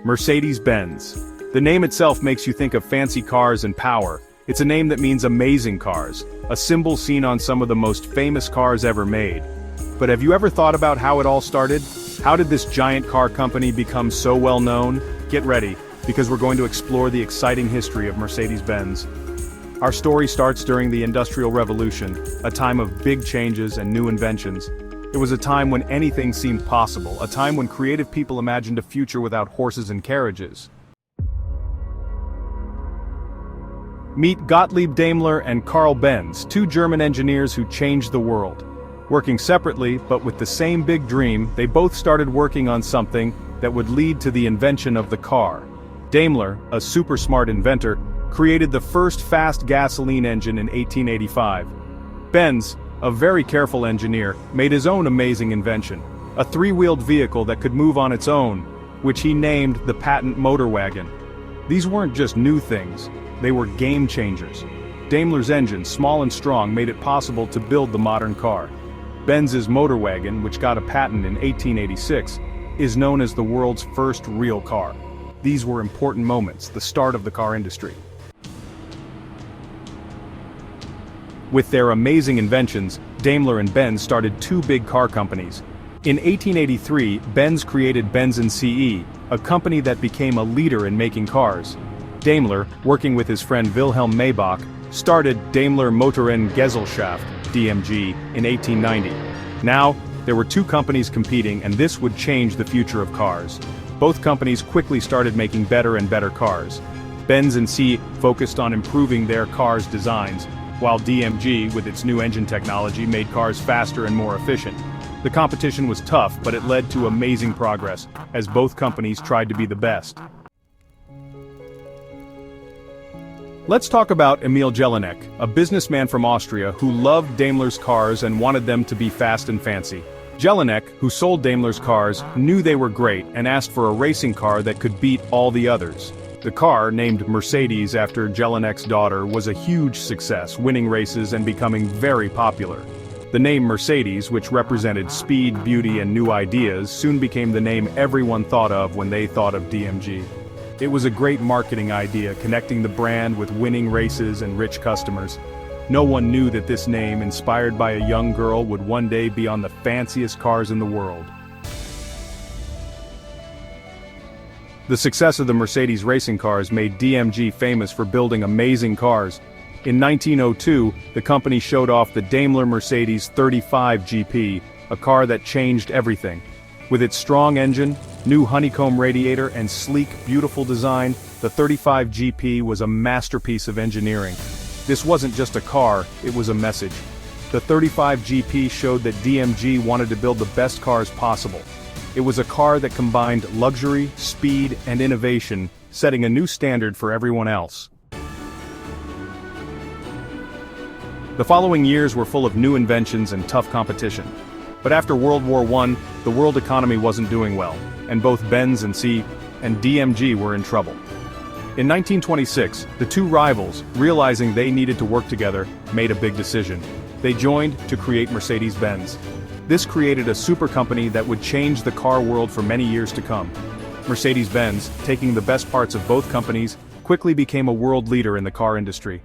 Mercedes-Benz. The name itself makes you think of fancy cars and power. It's a name that means amazing cars, a symbol seen on some of the most famous cars ever made. But have you ever thought about how it all started? How did this giant car company become so well known? Get ready, because we're going to explore the exciting history of Mercedes-Benz. Our story starts during the Industrial Revolution, a time of big changes and new inventions. It was a time when anything seemed possible, a time when creative people imagined a future without horses and carriages. Meet Gottlieb Daimler and Karl Benz, two German engineers who changed the world. Working separately, but with the same big dream, they both started working on something that would lead to the invention of the car. Daimler, a super smart inventor, created the first fast gasoline engine in 1885. Benz, a very careful engineer, made his own amazing invention, a three-wheeled vehicle that could move on its own, which he named the patent motor wagon. These weren't just new things, they were game changers. Daimler's engine, small and strong, made it possible to build the modern car. Benz's motor wagon, which got a patent in 1886, is known as the world's first real car. These were important moments, the start of the car industry. With their amazing inventions, Daimler and Benz started two big car companies. In 1883, Benz created Benz & CE, a company that became a leader in making cars. Daimler, working with his friend Wilhelm Maybach, started Daimler Motorengesellschaft, DMG, in 1890. Now, there were two companies competing, and this would change the future of cars. Both companies quickly started making better and better cars. Benz & CE focused on improving their cars' designs, while DMG, with its new engine technology, made cars faster and more efficient. The competition was tough, but it led to amazing progress, as both companies tried to be the best. Let's talk about Emil Jelinek, a businessman from Austria who loved Daimler's cars and wanted them to be fast and fancy. Jelinek, who sold Daimler's cars, knew they were great and asked for a racing car that could beat all the others. The car, named Mercedes after Jelinek's daughter, was a huge success, winning races and becoming very popular. The name Mercedes, which represented speed, beauty, and new ideas, soon became the name everyone thought of when they thought of DMG. It was a great marketing idea, connecting the brand with winning races and rich customers. No one knew that this name, inspired by a young girl, would one day be on the fanciest cars in the world. The success of the Mercedes racing cars made DMG famous for building amazing cars. In 1902, the company showed off the Daimler Mercedes 35 GP, a car that changed everything. With its strong engine, new honeycomb radiator, and sleek, beautiful design, the 35 GP was a masterpiece of engineering. This wasn't just a car, it was a message. The 35 GP showed that DMG wanted to build the best cars possible. It was a car that combined luxury, speed, and innovation, setting a new standard for everyone else. The following years were full of new inventions and tough competition. But after World War I, the world economy wasn't doing well, and both Benz & CE and DMG were in trouble. In 1926, the two rivals, realizing they needed to work together, made a big decision. They joined to create Mercedes-Benz. This created a super company that would change the car world for many years to come. Mercedes-Benz, taking the best parts of both companies, quickly became a world leader in the car industry.